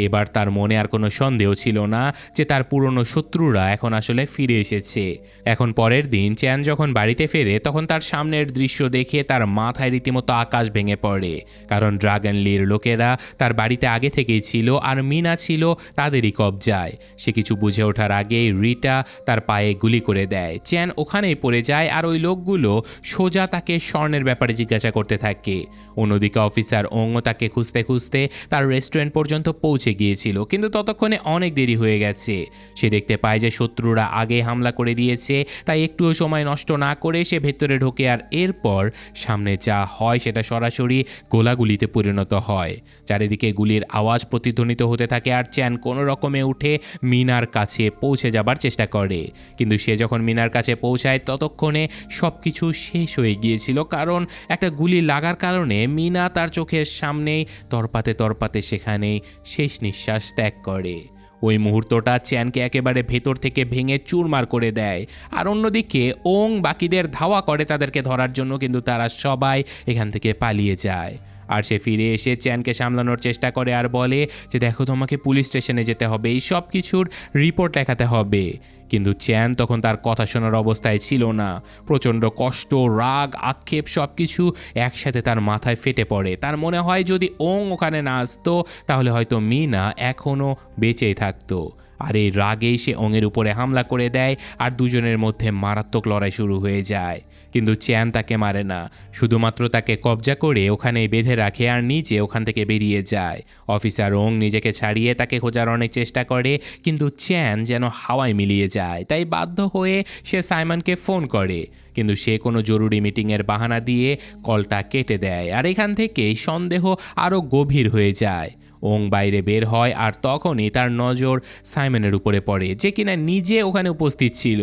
এবার তার মনে আর কোনো সন্দেহ ছিল না যে তার পুরনো শত্রুরা এখন আসলে ফিরে এসেছে। এখন পরের দিন চ্যান যখন বাড়িতে ফেরে তখন তার সামনের দৃশ্য দেখে তার মাথায় রীতিমতো আকাশ ভেঙে পড়ে, কারণ ড্রাগন লির লোকেরা তার বাড়িতে আগে থেকেই ছিল আর মিনা ছিল তাদেরই কবজায়। সে কিছু বুঝে ওঠার আগেই রিটা তার পায়ে গুলি করে দেয়। চ্যান ওখানেই পড়ে যায় আর ওই লোকগুলো সোজা তাকে স্বর্ণের ব্যাপারে জিজ্ঞাসা করতে থাকে। অন্যদিকে অফিসার ওংও তাকে খুঁজতে খুঁজতে তার রেস্টুরেন্ট পর্যন্ত পৌঁছে গিয়েছিল, কিন্তু ততক্ষণে অনেক দেরি হয়ে গেছে। সে দেখতে পায় যে শত্রুরা আগে হামলা করে দিয়েছে, তাই একটুও সময় নষ্ট না করে সে ভেতরে ঢোকে আর এরপর সামনে যা হয় সেটা সরাসরি গোলাগুলিতে পরিণত হয়। চারিদিকে গুলির আওয়াজ প্রতিধ্বনিত হতে থাকে আর চ্যান কোনো রকমে উঠে মিনার কাছে পৌঁছে যাবার চেষ্টা করে, কিন্তু সে যখন মিনার কাছে পৌঁছায় ততক্ষণে সব কিছু শেষ হয়ে গিয়েছিল, কারণ একটা গুলি লাগার কারণে মিনা তার চোখের সামনেই তরপাতে তরপাতে সেখানেই শেষ নিঃশ্বাস ত্যাগ করে। ওই মুহূর্তটা চ্যানকে একেবারে ভেতর থেকে ভেঙে চুরমার করে দেয়। আর অন্যদিকে ওং বাকিদের ধাওয়া করে তাদেরকে ধরার জন্য, কিন্তু তারা সবাই এখান থেকে পালিয়ে যায়। আর সে ফিরে এসে চ্যানকে সামলানোর চেষ্টা করে আর বলে যে দেখো, তোমাকে পুলিশ স্টেশনে যেতে হবে, এই সব কিছুর রিপোর্ট লেখাতে হবে। কিন্তু চ্যান তখন তার কথা শোনার অবস্থায় ছিল না। প্রচণ্ড কষ্ট, রাগ, আক্ষেপ সব কিছু একসাথে তার মাথায় ফেটে পড়ে। তার মনে হয় যদি ওং ওখানে না আসতো তাহলে হয়তো মিনা এখনও বেঁচেই থাকতো। আর এই রাগেই সে ওংয়ের উপরে হামলা করে দেয় আর দুজনের মধ্যে মারাত্মক লড়াই শুরু হয়ে যায়। কিন্তু চ্যান তাকে মারে না, শুধুমাত্র তাকে কবজা করে ওখানেই বেঁধে রাখে আর নিজে ওখান থেকে বেরিয়ে যায়। অফিসার ওং নিজেকে ছাড়িয়ে তাকে খোঁজার অনেক চেষ্টা করে, কিন্তু চ্যান যেন হাওয়ায় মিলিয়ে যায়। তাই বাধ্য হয়ে সে সাইমনকে ফোন করে, কিন্তু সে কোনো জরুরি মিটিংয়ের বাহানা দিয়ে কলটা কেটে দেয়। আর এখান থেকেই সন্দেহ আরও গভীর হয়ে যায়। ওং বাইরে বের হয় আর তখনই তার নজর সাইমনের উপরে পড়ে, যে কিনা নিজে ওখানে উপস্থিত ছিল।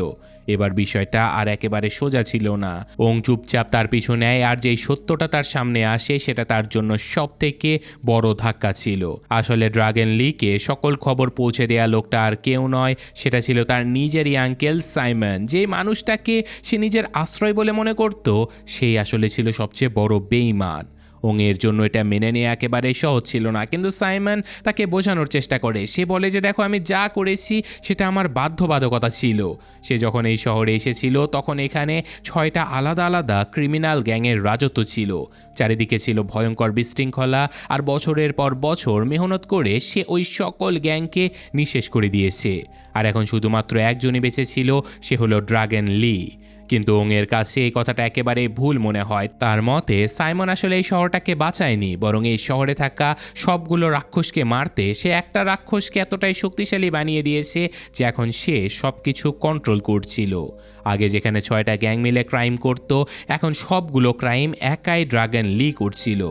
এবার বিষয়টা আর একেবারে সোজা ছিল না। ওং চুপচাপ তার পিছু নেয় আর যেই সত্যটা তার সামনে আসে সেটা তার জন্য সব থেকে বড় ধাক্কা ছিল। আসলে ড্রাগন লিকে সকল খবর পৌঁছে দেয়া লোকটা আর কেউ নয়, সেটা ছিল তার নিজেরই আঙ্কেল সাইমন। যে মানুষটাকে সে নিজের আশ্রয় বলে মনে করত, সেই আসলে ছিল সবচেয়ে বড় বেঈমান। ওংয়ের জন্য এটা মেনে নেওয়া একেবারে সহজ ছিল না, কিন্তু সাইমন তাকে বোঝানোর চেষ্টা করে। সে বলে যে দেখো, আমি যা করেছি সেটা আমার বাধ্যবাধকতা ছিল। সে যখন এই শহরে এসেছিল তখন এখানে 6টা আলাদা আলাদা ক্রিমিনাল গ্যাংয়ের রাজত্ব ছিল। চারিদিকে ছিল ভয়ঙ্কর বিশৃঙ্খলা, আর বছরের পর বছর মেহনত করে সে ওই সকল গ্যাংকে নিঃশেষ করে দিয়েছে। আর এখন শুধুমাত্র একজনই বেঁচে ছিল, সে হলো ড্রাগন লি। কিন্তু ওংয়ের কাছে এই কথাটা একেবারেই ভুল মনে হয়। তার মতে সাইমন আসলে এই শহরটাকে বাঁচায়নি, বরং এই শহরে থাকা সবগুলো রাক্ষসকে মারতে সে একটা রাক্ষসকে এতটাই শক্তিশালী বানিয়ে দিয়েছে যে এখন সে সব কিছু কন্ট্রোল করছিল। আগে যেখানে 6টা গ্যাং মিলে ক্রাইম করত, এখন সবগুলো ক্রাইম একাই ড্রাগন লি করছিল।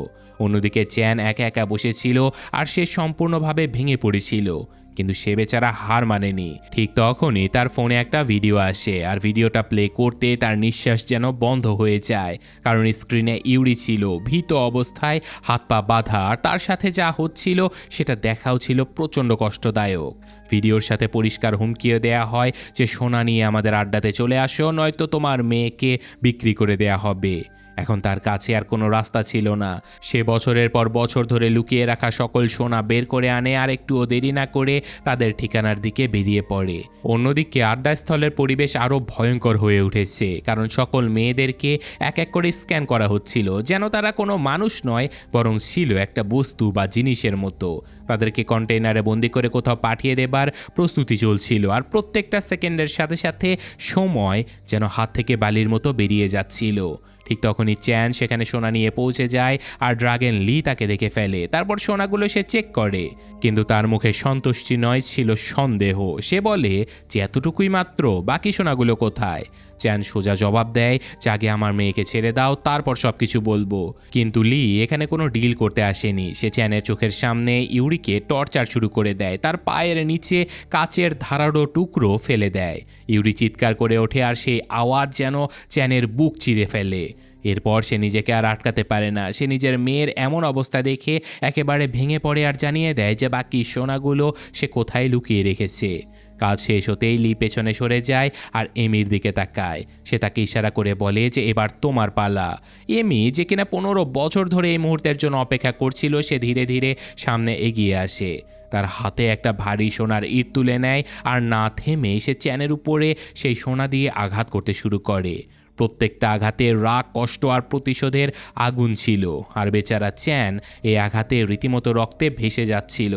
অন্যদিকে চ্যান একা একা বসেছিল আর সে সম্পূর্ণভাবে ভেঙে পড়েছিল, কিন্তু সে বেচারা হার মানেনি। ঠিক তখনই তার ফোনে একটা ভিডিও আসে, আর ভিডিওটা প্লে করতে তার নিঃশ্বাস যেন বন্ধ হয়ে যায়, কারণ স্ক্রিনে ইউরি ছিল ভীত অবস্থায়, হাত পা বাঁধা, আর তার সাথে যা হচ্ছিল সেটা দেখাও ছিল প্রচণ্ড কষ্টদায়ক। ভিডিওর সাথে পরিষ্কার হুমকিও দেয়া হয় যে সোনা নিয়ে আমাদের আড্ডাতে চলে আসো, নয়তো তোমার মেয়েকে বিক্রি করে দেয়া হবে। এখন তার কাছে আর কোনো রাস্তা ছিল না। সে বছরের পর বছর ধরে লুকিয়ে রাখা সকল সোনা বের করে আনে আর একটুও দেরি না করে তাদের ঠিকানার দিকে বেরিয়ে পড়ে। অন্যদিকে আড্ডাস্থলের পরিবেশ আরও ভয়ঙ্কর হয়ে উঠেছে, কারণ সকল মেয়েদেরকে এক এক করে স্ক্যান করা হচ্ছিল, যেন তারা কোনো মানুষ নয় বরং ছিল একটা বস্তু বা জিনিসের মতো। তাদেরকে কন্টেইনারে বন্দি করে কোথাও পাঠিয়ে দেবার প্রস্তুতি চলছিল, আর প্রত্যেকটা সেকেন্ডের সাথে সাথে সময় যেন হাত থেকে বালির মতো বেরিয়ে যাচ্ছিল। ঠিক তখনই চ্যান সেখানে সোনা নিয়ে পৌঁছে যায় আর ড্রাগন লি তাকে দেখে ফেলে। তারপর সোনাগুলো সে চেক করে, কিন্তু তার মুখে সন্তুষ্টি নয়, ছিল সন্দেহ। সে বলে যে এতটুকুই মাত্র, বাকি সোনাগুলো কোথায়? চ্যান সোজা জবাব দেয় যে আগে আমার মেয়েকে ছেড়ে দাও, তারপর সব কিছু বলবো। কিন্তু লি এখানে কোনো ডিল করতে আসেনি। সে চ্যানের চোখের সামনে ইউরিকে টর্চার শুরু করে দেয়, তার পায়ের নিচে কাচের ধারালো টুকরো ফেলে দেয়। ইউরি চিৎকার করে ওঠে আর সেই আওয়াজ যেন চ্যানের বুক চিরে ফেলে। এরপর সে নিজেকে আর আটকাতে পারে না। সে নিজের মেয়ের এমন অবস্থা দেখে একেবারে ভেঙে পড়ে আর জানিয়ে দেয় যে বাকি সোনাগুলো সে কোথায় লুকিয়ে রেখেছে। কাজ শেষ হতেই লি পেছনে সরে যায় আর এমির দিকে তাকায়। সে তাকে ইশারা করে বলে যে এবার তোমার পালা। এমি, যে কিনা 15 বছর ধরে এই মুহূর্তের জন্য অপেক্ষা করছিল, সে ধীরে ধীরে সামনে এগিয়ে আসে। তার হাতে একটা ভারী সোনার ইট তুলে নেয় আর না থেমে সে চ্যানের উপরে সেই সোনা দিয়ে আঘাত করতে শুরু করে। প্রত্যেকটা আঘাতে রাগ, কষ্ট আর প্রতিশোধের আগুন ছিল। আর বেচারা চ্যান এই আঘাতে রীতিমতো রক্তে ভেসে যাচ্ছিল।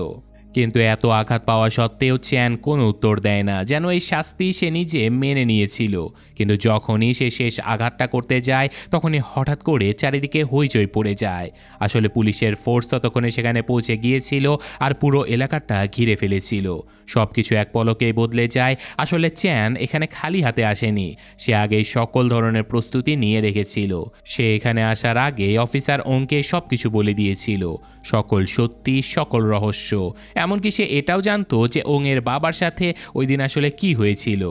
কিন্তু এত আঘাত পাওয়া সত্ত্বেও চ্যান কোনো উত্তর দেয় না, যেন এই শাস্তি সে নিজে মেনে নিয়েছিল। কিন্তু যখনই সে শেষ আঘাতটা করতে যায় তখনই হঠাৎ করে চারিদিকে হইচই পড়ে যায়। আসলে পুলিশের ফোর্স ততক্ষণে সেখানে পৌঁছে গিয়েছিল আর পুরো এলাকাটা ঘিরে ফেলেছিল। সব কিছু এক পলকেই বদলে যায়। আসলে চ্যান এখানে খালি হাতে আসেনি, সে আগেই সকল ধরনের প্রস্তুতি নিয়ে রেখেছিল। সে এখানে আসার আগে অফিসার ওংকে সব কিছু বলে দিয়েছিল, সকল সত্যি, সকল রহস্য। এমনকি সে এটাও জানতো যে ওংয়ের বাবার সাথে ওই দিন আসলে কি হয়েছিল।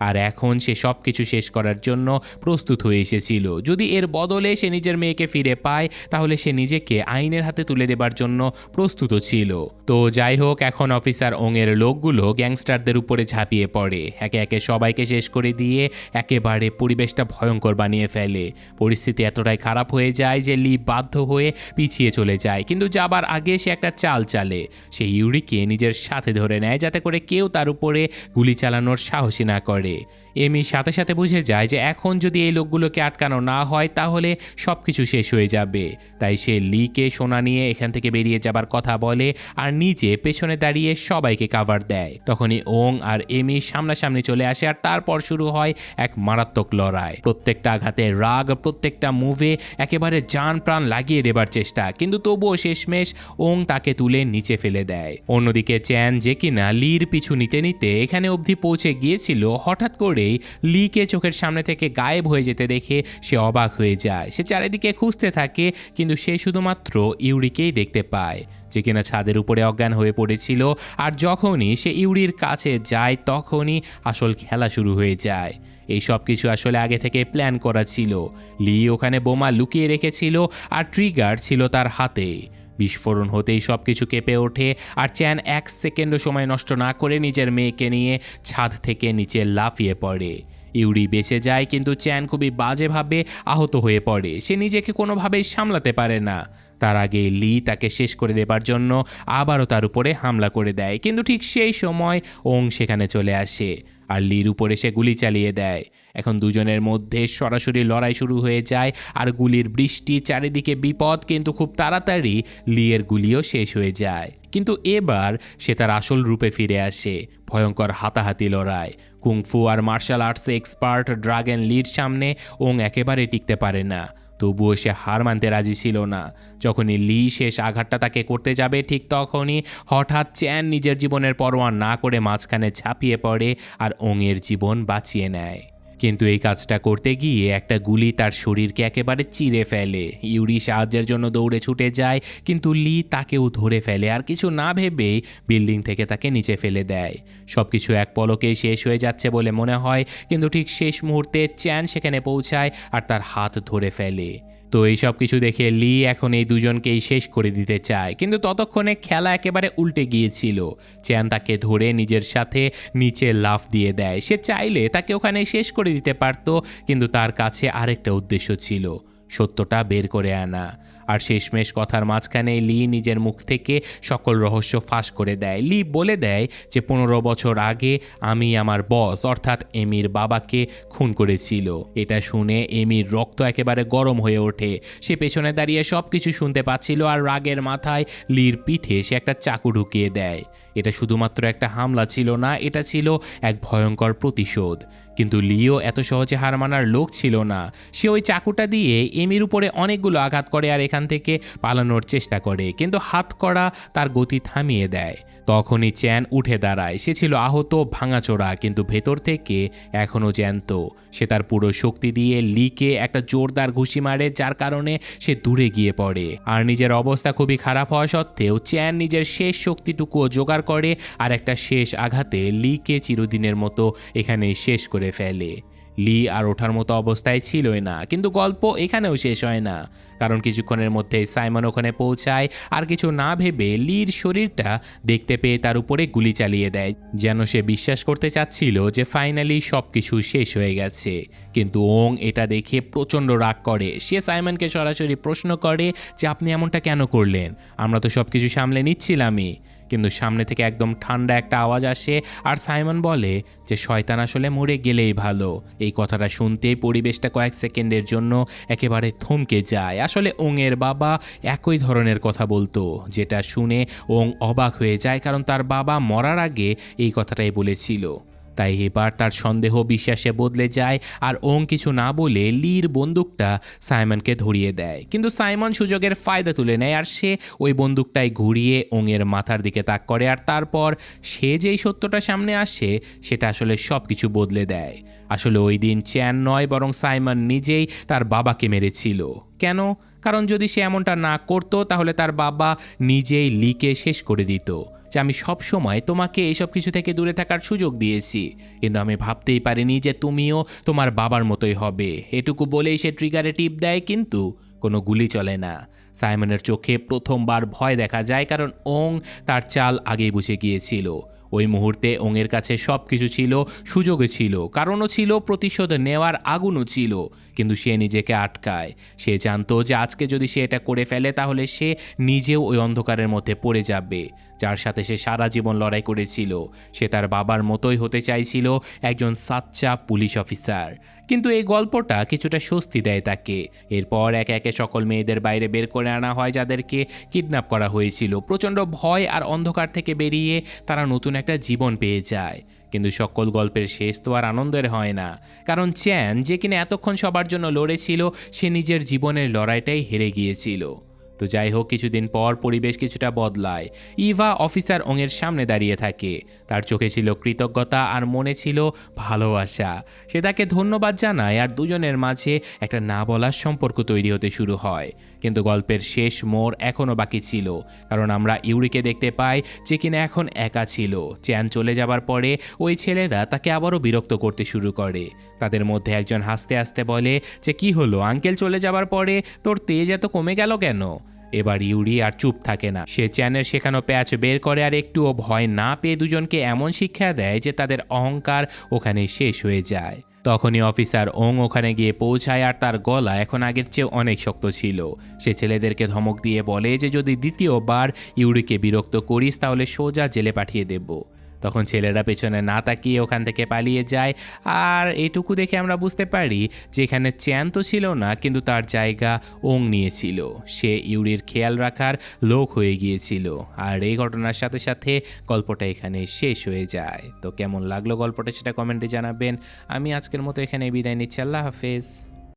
আর এখন সে সব কিছু শেষ করার জন্য প্রস্তুত হয়ে এসেছিল। যদি এর বদলে সে নিজের মেয়েকে ফিরে পায় তাহলে সে নিজেকে আইনের হাতে তুলে দেবার জন্য প্রস্তুত ছিল। তো যাই হোক, এখন অফিসার ওংয়ের লোকগুলো গ্যাংস্টারদের উপরে ঝাঁপিয়ে পড়ে, একে একে সবাইকে শেষ করে দিয়ে একেবারে পরিবেশটা ভয়ঙ্কর বানিয়ে ফেলে। পরিস্থিতি এতটাই খারাপ হয়ে যায় যে লি বাধ্য হয়ে পিছিয়ে চলে যায়। কিন্তু যাবার আগে সে একটা চাল চালে, সে ইউরিকে নিজের সাথে ধরে নেয় যাতে করে কেউ তার উপরে গুলি চালানোর সাহসী না করে। এমি সাথে সাথে বুঝে যায় যে এখন যদি এই লোকগুলোকে আটকানো না হয় তাহলে সব কিছু শেষ হয়ে যাবে। তাই সে লিকে সোনা নিয়ে এখান থেকে বেরিয়ে যাবার কথা বলে আর নিজে পেছনে দাঁড়িয়ে সবাইকে কাভার দেয়। তখনই ওং আর এমি সামনাসামনি চলে আসে আর তারপর শুরু হয় এক মারাত্মক লড়াই। প্রত্যেকটা আঘাতে রাগ, প্রত্যেকটা মুভে একেবারে জান প্রাণ লাগিয়ে দেবার চেষ্টা, কিন্তু তবুও শেষমেশ ওং তাকে তুলে নিচে ফেলে দেয়। অন্যদিকে চ্যান, যে কিনা লির পিছু নিতে নিতে এখানে অবধি পৌঁছে গিয়েছিল, হঠাৎ করেই লিকে চোখের সামনে থেকে গায়েব হয়ে যেতে দেখে সে অবাক হয়ে যায়। সে চারিদিকে খুঁজতে থাকে, কিন্তু সে শুধুমাত্র ইউরিকেই দেখতে পায়, যে কিনা ছাদের উপরে অজ্ঞান হয়ে পড়েছিল। আর যখনই সে ইউরির কাছে যায় তখনই আসল খেলা শুরু হয়ে যায়। এই সব কিছু আসলে আগে থেকে প্ল্যান করা ছিল। লি ওখানে বোমা লুকিয়ে রেখেছিল আর ট্রিগার ছিল তার হাতে। বিস্ফোরণ হতেই সব কিছু কেঁপে ওঠে আর চ্যান 1 সেকেন্ডও সময় নষ্ট না করে নিজের মেয়েকে নিয়ে ছাদ থেকে নিচে লাফিয়ে পড়ে। ইউরি বেঁচে যায়, কিন্তু চ্যান খুবই বাজেভাবে আহত হয়ে পড়ে। সে নিজেকে কোনোভাবেই সামলাতে পারে না। তার আগে লি তাকে শেষ করে দেবার জন্য আবারও তার উপরে হামলা করে দেয়, কিন্তু ঠিক সেই সময় ওং সেখানে চলে আসে আর লির উপরে সে গুলি চালিয়ে দেয়। এখন দুজনের মধ্যে সরাসরি লড়াই শুরু হয়ে যায় আর গুলির বৃষ্টি, চারিদিকে বিপদ। কিন্তু খুব তাড়াতাড়ি লিয়ের গুলিও শেষ হয়ে যায়। কিন্তু এবার সে তার আসল রূপে ফিরে আসে। ভয়ঙ্কর হাতাহাতি লড়াই, কুংফু আর মার্শাল আর্টসে এক্সপার্ট ড্রাগন লির সামনে ওং একেবারে টিকতে পারে না। তবুও সে হার মানতে রাজি ছিল না। যখনই লি শেষ আঘাতটা তাকে করতে যাবে ঠিক তখনই হঠাৎ চ্যান নিজের জীবনের পরোয়া না করে মাঝখানে ঝাঁপিয়ে পড়ে আর ওংয়ের জীবন বাঁচিয়ে নেয়। কিন্তু এই কাজটা করতে গিয়ে একটা গুলি তার শরীরকে একেবারে চিরে ফেলে। ইউরি সাহায্যের জন্য দৌড়ে ছুটে যায়, কিন্তু লি তাকেও ধরে ফেলে আর কিছু না ভেবেই বিল্ডিং থেকে তাকে নিচে ফেলে দেয়। সব কিছু এক পলকেই শেষ হয়ে যাচ্ছে বলে মনে হয়, কিন্তু ঠিক শেষ মুহূর্তে চ্যান সেখানে পৌঁছায় আর তার হাত ধরে ফেলে। তো এই সব কিছু দেখে লি এখন এই দুজনকেই শেষ করে দিতে চায়, কিন্তু ততক্ষণে খেলা একেবারে উল্টে গিয়েছিল। চ্যান তাকে ধরে নিজের সাথে নিচে লাফ দিয়ে দেয়। সে চাইলে তাকে ওখানে শেষ করে দিতে পারত, কিন্তু তার কাছে আরেকটা উদ্দেশ্য ছিল, সত্যটা বের করে আনা। আর শেষমেশ কথার মাঝখানে লি নিজের মুখ থেকে সকল রহস্য ফাঁস করে দেয়। লি বলে দেয় যে 15 বছর আগে আমি আমার বস অর্থাৎ এমির বাবাকে খুন করেছিল। এটা শুনে এমির রক্ত একেবারে গরম হয়ে ওঠে। সে পেছনে দাঁড়িয়ে সব কিছু শুনতে পাচ্ছিল আর রাগের মাথায় লির পিঠে সে একটা চাকু ঢুকিয়ে দেয়। এটা শুধুমাত্র একটা হামলা ছিল না, এটা ছিল এক ভয়ঙ্কর প্রতিশোধ। কিন্তু লিও এত সহজে হার মানার লোক ছিল না। সে ওই চাকুটা দিয়ে এমির উপরে অনেকগুলো আঘাত করে আর এখান থেকে পালানোর চেষ্টা করে, কিন্তু হাতকড়া তার গতি থামিয়ে দেয়। তখনই চ্যান উঠে দাঁড়ায়। সে ছিল আহত, ভাঙাচোরা, কিন্তু ভেতর থেকে এখনও জ্যান্ত। সে তার পুরো শক্তি দিয়ে লিকে একটা জোরদার ঘুষি মারে, যার কারণে সে দূরে গিয়ে পড়ে। আর নিজের অবস্থা খুবই খারাপ হওয়া সত্ত্বেও চ্যান নিজের শেষ শক্তিটুকুও জোগাড় করে আর একটা শেষ আঘাতে লিকে চিরদিনের মতো এখানে শেষ করে ফেলে। লি আর ওঠার মতো অবস্থায় ছিলই না। কিন্তু গল্প এখানেও শেষ হয় না, কারণ কিছুক্ষণের মধ্যেই সাইমন ওখানে পৌঁছায় আর কিছু না ভেবে লির শরীরটা দেখতে পেয়ে তার উপরে গুলি চালিয়ে দেয়, যেন সে বিশ্বাস করতে চাচ্ছিল যে ফাইনালি সব কিছু শেষ হয়ে গেছে। কিন্তু ওং এটা দেখে প্রচণ্ড রাগ করে। সে সাইমনকে সরাসরি প্রশ্ন করে যে আপনি এমনটা কেন করলেন, আমরা তো সব কিছু সামলে নিচ্ছিলামই। কিন্তু সামনে থেকে একদম ঠান্ডা একটা আওয়াজ আসে আর সাইমন বলে যে শয়তান আসলে মরে গেলেই ভালো। এই কথাটা শুনতেই পরিবেশটা কয়েক সেকেন্ডের জন্য একেবারে থমকে যায়। আসলে ওংয়ের বাবা একই ধরনের কথা বলতো, যেটা শুনে ওং অবাক হয়ে যায়, কারণ তার বাবা মরার আগে এই কথাটাই বলেছিল। তাই এবার তার সন্দেহ বিশ্বাসে বদলে যায় আর ওং কিছু না বলে লির বন্দুকটা সাইমনকে ধরিয়ে দেয়। কিন্তু সাইমন সুযোগের ফায়দা তুলে নেয় আর সে ওই বন্দুকটাই ঘুরিয়ে ওংয়ের মাথার দিকে তাক করে। আর তারপর সে যেই সত্যটা সামনে আসে সেটা আসলে সব কিছু বদলে দেয়। আসলে ওই দিন চ্যান নয়, বরং সাইমন নিজেই তার বাবাকে মেরেছিল। কেন? কারণ যদি সে এমনটা না করতো তাহলে তার বাবা নিজেই লিকে শেষ করে দিত। যে আমি সব সময় তোমাকে এইসব কিছু থেকে দূরে থাকার সুযোগ দিয়েছি, কিন্তু আমি ভাবতেই পারিনি যে তুমিও তোমার বাবার মতোই হবে। এটুকু বলেই সে ট্রিগারে টিপ দেয়, কিন্তু কোনো গুলি চলে না। সাইমনের চোখে প্রথমবার ভয় দেখা যায়, কারণ ওং তার চাল আগেই বুঝে গিয়েছিল। ওই মুহূর্তে ওংয়ের কাছে সব কিছু ছিল, সুযোগও ছিল, কারণও ছিল, প্রতিশোধ নেওয়ার আগুনও ছিল। কিন্তু সে নিজেকে আটকায়। সে জানতো যে আজকে যদি সে এটা করে ফেলে তাহলে সে নিজেও ওই অন্ধকারের মধ্যে পড়ে যাবে, যার সাথে সে সারা জীবন লড়াই করেছিল। সে তার বাবার মতোই হতে চাইছিল, একজন সাচ্চা পুলিশ অফিসার। কিন্তু এই গল্পটা কিছুটা স্বস্তি দেয় তাকে। এরপর একে একে সকল মেয়েদের বাইরে বের করে আনা হয় যাদেরকে কিডন্যাপ করা হয়েছিল। প্রচণ্ড ভয় আর অন্ধকার থেকে বেরিয়ে তারা নতুন একটা জীবন পেয়ে যায়। কিন্তু সকল গল্পের শেষ তো আর আনন্দের হয় না, কারণ চ্যান, যে কিনা এতক্ষণ সবার জন্য লড়েছিল, সে নিজের জীবনের লড়াইটাই হেরে গিয়েছিল। তো যাই হোক, কিছুদিন পর পরিবেশ কিছুটা বদলায়। ইভা অফিসার ওংয়ের সামনে দাঁড়িয়ে থাকে। তার চোখে ছিল কৃতজ্ঞতা আর মনে ছিল ভালোবাসা। সে তাকে ধন্যবাদ জানায় আর দুজনের মাঝে একটা না বলার সম্পর্ক তৈরি হতে শুরু হয়। কিন্তু গল্পের শেষ মোড় এখনও বাকি ছিল, কারণ আমরা ইউরিকে দেখতে পাই যে কিনা এখন একা ছিল। চ্যান চলে যাবার পরে ওই ছেলেরা তাকে আবারও বিরক্ত করতে শুরু করে। তাদের মধ্যে একজন হাসতে হাসতে বলে যে কি হলো আঙ্কেল, চলে যাবার পরে তোর তেজ এত কমে গেল কেন? এবার ইউরি আর চুপ থাকে না। সে চ্যানের শেখানো প্যাচ বের করে আর একটুও ভয় না পেয়ে দুজনকে এমন শিক্ষা দেয় যে তাদের অহংকার ওখানে শেষ হয়ে যায়। তখনই অফিসার ওং ওখানে গিয়ে পৌঁছায় আর তার গলা এখন আগের চেয়ে অনেক শক্ত ছিল। সে ছেলেদেরকে ধমক দিয়ে বলে যে যদি দ্বিতীয়বার ইউরিকে বিরক্ত করিস তাহলে সোজা জেলে পাঠিয়ে দেব। তখন ছেলেরা পেছনে না তাকিয়ে ওখান থেকে পালিয়ে যায়। আর এটুকু দেখে আমরা বুঝতে পারি যে এখানে চ্যান তো ছিল না, কিন্তু তার জায়গা ওং নিয়েছিল। সে ইউরির খেয়াল রাখার লোক হয়ে গিয়েছিল। আর এই ঘটনার সাথে সাথে গল্পটা এখানে শেষ হয়ে যায়। তো কেমন লাগলো গল্পটা সেটা কমেন্টে জানাবেন। আমি আজকের মতো এখানে বিদায় নিচ্ছি। আল্লাহ হাফেজ।